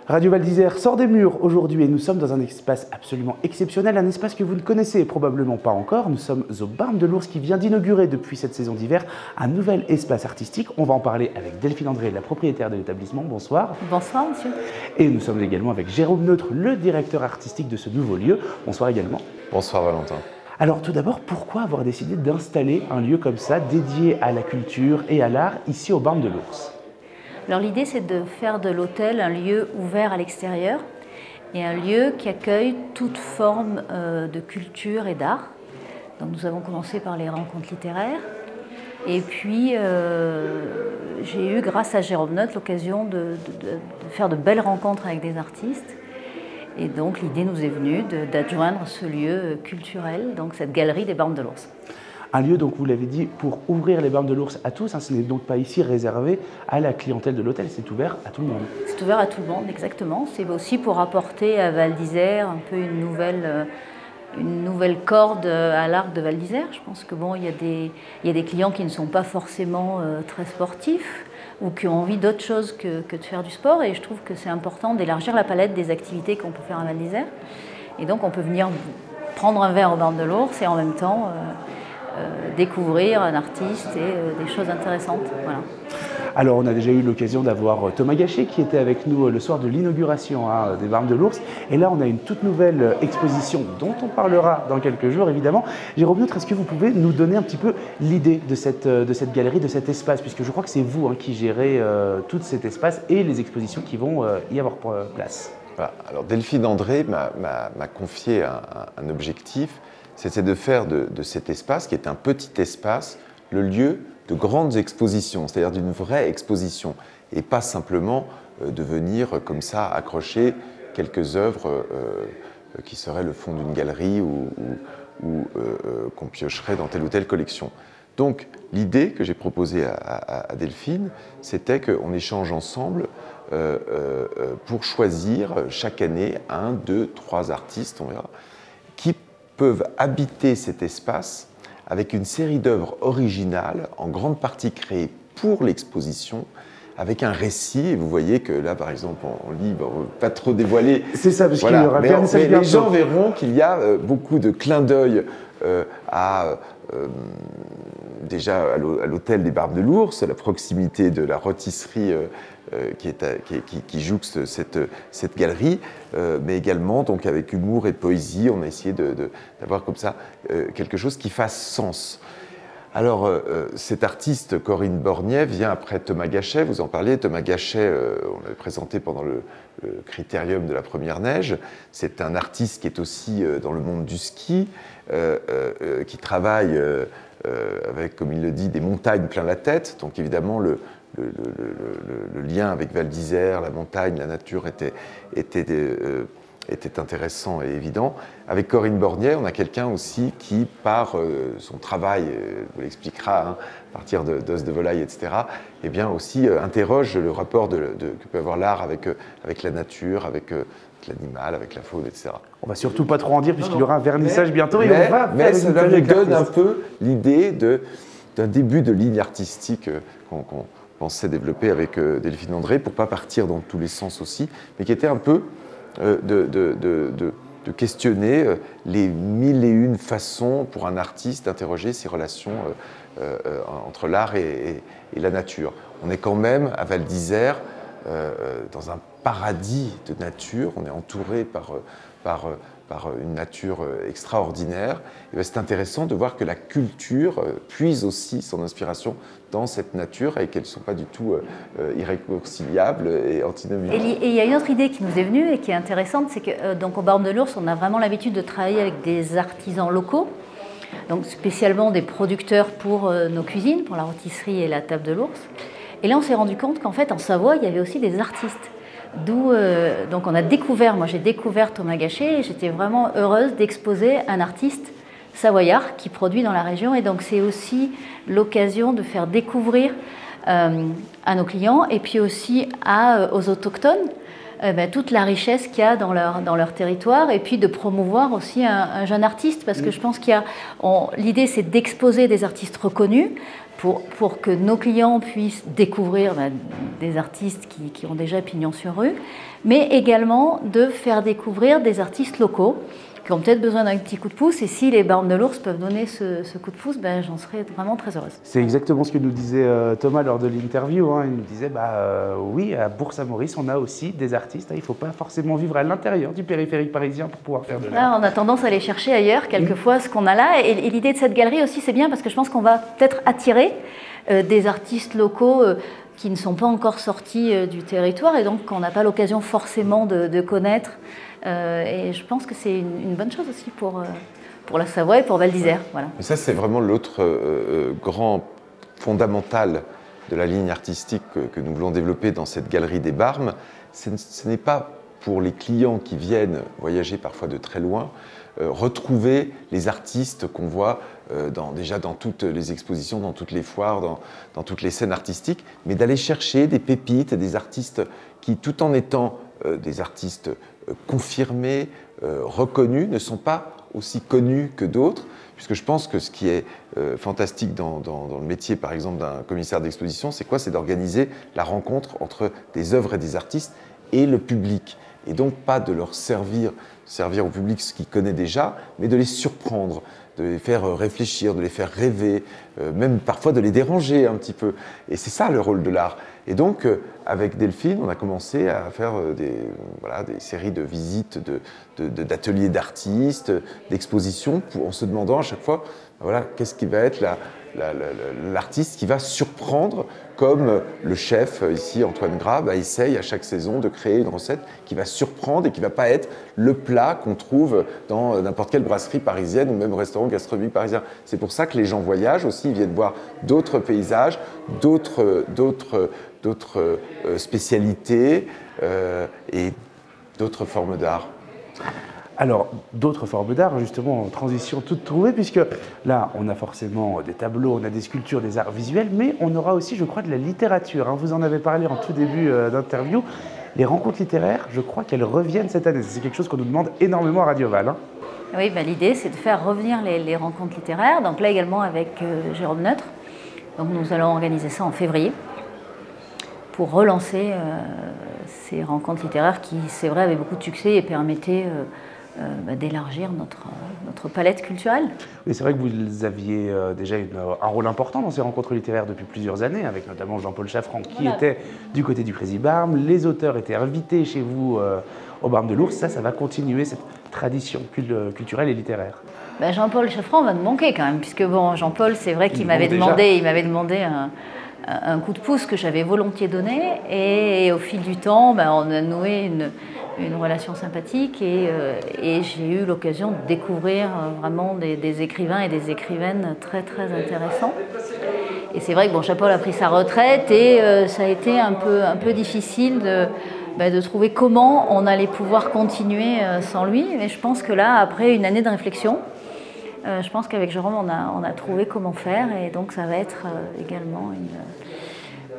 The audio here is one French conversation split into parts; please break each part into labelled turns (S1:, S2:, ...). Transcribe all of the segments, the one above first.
S1: Radio Val d'Isère sort des murs aujourd'hui et nous sommes dans un espace absolument exceptionnel, un espace que vous ne connaissez probablement pas encore. Nous sommes au Barn de l'Ours qui vient d'inaugurer depuis cette saison d'hiver un nouvel espace artistique. On va en parler avec Delphine André, la propriétaire de l'établissement. Bonsoir.
S2: Bonsoir monsieur.
S1: Et nous sommes également avec Jérôme Neutre, le directeur artistique de ce nouveau lieu. Bonsoir également.
S3: Bonsoir Valentin.
S1: Alors tout d'abord, pourquoi avoir décidé d'installer un lieu comme ça dédié à la culture et à l'art ici au Barn de l'Ours ?
S2: Alors l'idée c'est de faire de l'hôtel un lieu ouvert à l'extérieur et un lieu qui accueille toute forme de culture et d'art. Donc nous avons commencé par les rencontres littéraires et puis j'ai eu grâce à Jérôme Neutre l'occasion de faire de belles rencontres avec des artistes. Et donc l'idée nous est venue d'adjoindre ce lieu culturel, donc cette galerie des Barns de l'Ours.
S1: Un lieu, donc vous l'avez dit, pour ouvrir les Barns de l'Ours à tous, hein, ce n'est donc pas ici réservé à la clientèle de l'hôtel, c'est ouvert à tout le monde. C'est
S2: ouvert à tout le monde, exactement. C'est aussi pour apporter à Val d'Isère un peu une nouvelle corde à l'arc de Val d'Isère. Je pense que bon, il y a des clients qui ne sont pas forcément très sportifs ou qui ont envie d'autre chose que de faire du sport, et je trouve que c'est important d'élargir la palette des activités qu'on peut faire à Val d'Isère. Et donc on peut venir prendre un verre au Barn de l'Ours et en même temps découvrir un artiste et des choses intéressantes. Voilà.
S1: Alors on a déjà eu l'occasion d'avoir Thomas Gachet qui était avec nous le soir de l'inauguration des Barns de l'Ours, et là on a une toute nouvelle exposition dont on parlera dans quelques jours évidemment. Jérôme Neutre, est-ce que vous pouvez nous donner un petit peu l'idée de cette galerie, de cet espace, puisque je crois que c'est vous qui gérez tout cet espace et les expositions qui vont y avoir place.
S3: Voilà. Alors Delphine André m'a confié un objectif, c'était de faire de cet espace, qui est un petit espace, le lieu de grandes expositions, c'est-à-dire d'une vraie exposition, et pas simplement de venir comme ça accrocher quelques œuvres qui seraient le fond d'une galerie ou qu'on piocherait dans telle ou telle collection. Donc l'idée que j'ai proposée à Delphine, c'était qu'on échange ensemble pour choisir chaque année 1, 2, 3 artistes, on verra, qui peuvent habiter cet espace avec une série d'œuvres originales, en grande partie créées pour l'exposition, avec un récit. Et vous voyez que là, par exemple, on lit, bon, pas trop dévoiler.
S1: C'est ça, parce
S3: voilà.
S1: qu'il y aura bien
S3: mais les gens verront qu'il y a beaucoup de clins d'œil déjà à l'hôtel des Barns de l'Ours, à la proximité de la rôtisserie qui jouxte cette galerie, mais également donc avec humour et poésie, on a essayé d'avoir comme ça quelque chose qui fasse sens. Alors, cet artiste, Corinne Bornier, vient après Thomas Gachet, vous en parliez. Thomas Gachet, on l'avait présenté pendant le Critérium de la Première Neige. C'est un artiste qui est aussi dans le monde du ski, qui travaille avec, comme il le dit, des montagnes plein la tête. Donc évidemment, le lien avec Val d'Isère, la montagne, la nature était intéressant et évident. Avec Corinne Bornier, on a quelqu'un aussi qui, par son travail, vous l'expliquera, hein, à partir d'os de volaille, etc., eh bien aussi interroge le rapport que peut avoir l'art avec la nature, avec l'animal, avec la faune, etc.
S1: On va surtout pas trop en dire puisqu'il y aura un vernissage bientôt.
S3: Mais ça nous donne un peu l'idée d'un début de ligne artistique qu'on pensait développer avec Delphine André, pour ne pas partir dans tous les sens aussi, mais qui était un peu de questionner les 1001 façons pour un artiste d'interroger ses relations entre l'art et la nature. On est quand même à Val d'Isère, dans un paradis de nature, on est entouré par une nature extraordinaire. C'est intéressant de voir que la culture puise aussi son inspiration dans cette nature et qu'elles ne sont pas du tout irréconciliables et antinomiques.
S2: Et il y a une autre idée qui nous est venue et qui est intéressante, c'est que donc au Barn de l'Ours, on a vraiment l'habitude de travailler avec des artisans locaux, donc spécialement des producteurs pour nos cuisines, pour la rôtisserie et la table de l'ours. Et là, on s'est rendu compte qu'en fait, en Savoie, il y avait aussi des artistes. Donc on a découvert, moi j'ai découvert Thomas Gachet et j'étais vraiment heureuse d'exposer un artiste savoyard qui produit dans la région, et donc c'est aussi l'occasion de faire découvrir à nos clients et puis aussi aux autochtones. Toute la richesse qu'il y a dans leur territoire et puis de promouvoir aussi un jeune artiste parce que je pense l'idée c'est d'exposer des artistes reconnus pour que nos clients puissent découvrir des artistes qui ont déjà pignon sur rue, mais également de faire découvrir des artistes locaux qui ont peut-être besoin d'un petit coup de pouce. Et si les Barmes de l'Ours peuvent donner ce coup de pouce, j'en serais vraiment très heureuse.
S1: C'est exactement ce que nous disait Thomas lors de l'interview. Il nous disait, oui, à Bourg-Saint-Maurice, on a aussi des artistes. Il ne faut pas forcément vivre à l'intérieur du périphérique parisien pour pouvoir faire de l'art.
S2: Là, on a tendance à aller chercher ailleurs, quelquefois, ce qu'on a là. Et l'idée de cette galerie aussi, c'est bien parce que je pense qu'on va peut-être attirer des artistes locaux qui ne sont pas encore sortis du territoire et donc qu'on n'a pas l'occasion forcément de connaître. Et je pense que c'est une bonne chose aussi pour la Savoie et pour Val d'Isère. Voilà.
S3: Et ça, c'est vraiment l'autre grand fondamental de la ligne artistique que nous voulons développer dans cette galerie des Barmes. Ce n'est pas pour les clients qui viennent voyager parfois de très loin, retrouver les artistes qu'on voit déjà dans toutes les expositions, dans toutes les foires, dans toutes les scènes artistiques, mais d'aller chercher des pépites, des artistes qui, tout en étant des artistes confirmés, reconnus, ne sont pas aussi connus que d'autres, puisque je pense que ce qui est fantastique dans le métier, par exemple, d'un commissaire d'exposition, c'est quoi? C'est d'organiser la rencontre entre des œuvres et des artistes et le public. Et donc pas de leur servir au public ce qu'ils connaissent déjà, mais de les surprendre, de les faire réfléchir, de les faire rêver, même parfois de les déranger un petit peu. Et c'est ça le rôle de l'art. Et donc, avec Delphine, on a commencé à faire des séries de visites, d'ateliers d'artistes, d'expositions, en se demandant à chaque fois, qu'est-ce qui va être l'artiste qui va surprendre, comme le chef, ici, Antoine Gras, essaye à chaque saison de créer une recette qui va surprendre et qui ne va pas être le plat qu'on trouve dans n'importe quelle brasserie parisienne ou même restaurant gastronomique parisien. C'est pour ça que les gens voyagent aussi, ils viennent voir d'autres paysages, d'autres spécialités et d'autres formes d'art.
S1: Alors, d'autres formes d'art, justement, en transition toute trouvée, puisque là, on a forcément des tableaux, on a des sculptures, des arts visuels, mais on aura aussi, je crois, de la littérature. Vous en avez parlé en tout début d'interview. Les rencontres littéraires, je crois qu'elles reviennent cette année. C'est quelque chose qu'on nous demande énormément à Radio Val.
S2: Oui, l'idée, c'est de faire revenir les rencontres littéraires. Donc là, également avec Jérôme Neutre. Donc nous allons organiser ça en février pour relancer ces rencontres littéraires qui, c'est vrai, avaient beaucoup de succès et permettaient d'élargir notre palette culturelle.
S1: Oui, c'est vrai que vous aviez déjà un rôle important dans ces rencontres littéraires depuis plusieurs années, avec notamment Jean-Paul Chaffran qui était du côté du Crazy Barm. Les auteurs étaient invités chez vous au Barme de l'Ours. Ça va continuer, cette tradition culturelle et littéraire.
S2: Jean-Paul Chaffran va nous manquer quand même, puisque Jean-Paul, c'est vrai qu'il m'avait demandé un coup de pouce que j'avais volontiers donné, et au fil du temps, on a noué une relation sympathique et j'ai eu l'occasion de découvrir vraiment des écrivains et des écrivaines très très intéressants. Et c'est vrai que Jean-Paul a pris sa retraite et ça a été un peu difficile de trouver comment on allait pouvoir continuer sans lui. Mais je pense que là, après une année de réflexion, je pense qu'avec Jérôme, on a trouvé comment faire, et donc ça va être également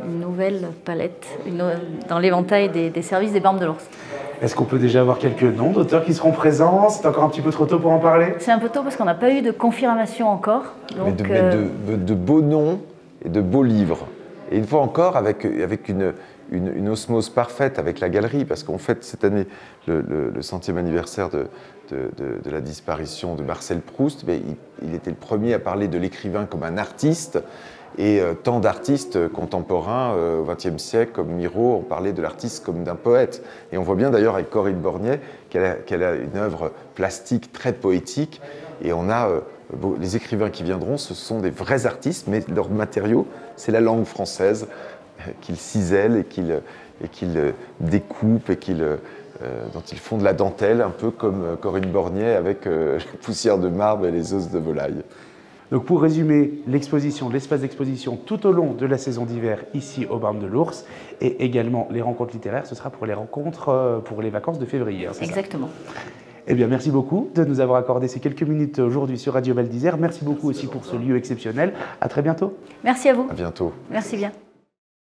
S2: une nouvelle palette dans l'éventail des services des Barmes de l'Ours.
S1: Est-ce qu'on peut déjà avoir quelques noms d'auteurs qui seront présents? C'est encore un petit peu trop tôt pour en parler?
S2: C'est un peu tôt parce qu'on n'a pas eu de confirmation encore. Donc,
S3: mais de beaux noms et de beaux livres. Et une fois encore, avec une osmose parfaite avec la galerie, parce qu'on fête cette année le 100e anniversaire de la disparition de Marcel Proust. Mais il était le premier à parler de l'écrivain comme un artiste, et tant d'artistes contemporains au XXe siècle, comme Miro, ont parlé de l'artiste comme d'un poète. Et on voit bien d'ailleurs avec Corinne Borgnet qu'elle a une œuvre plastique très poétique, et on a les écrivains qui viendront, ce sont des vrais artistes, mais leur matériau, c'est la langue française qu'ils cisèlent et qu'ils découpent et dont ils font de la dentelle, un peu comme Corinne Borgnet avec la poussière de marbre et les os de volaille.
S1: Donc pour résumer, l'exposition, l'espace d'exposition tout au long de la saison d'hiver ici au Barme de l'Ours, et également les rencontres littéraires, ce sera pour les rencontres pour les vacances de février.
S2: Exactement.
S1: Eh bien, merci beaucoup de nous avoir accordé ces quelques minutes aujourd'hui sur Radio Val d'Isère. Merci beaucoup aussi pour ce lieu exceptionnel. À très bientôt.
S2: Merci à vous.
S3: À bientôt.
S2: Merci bien.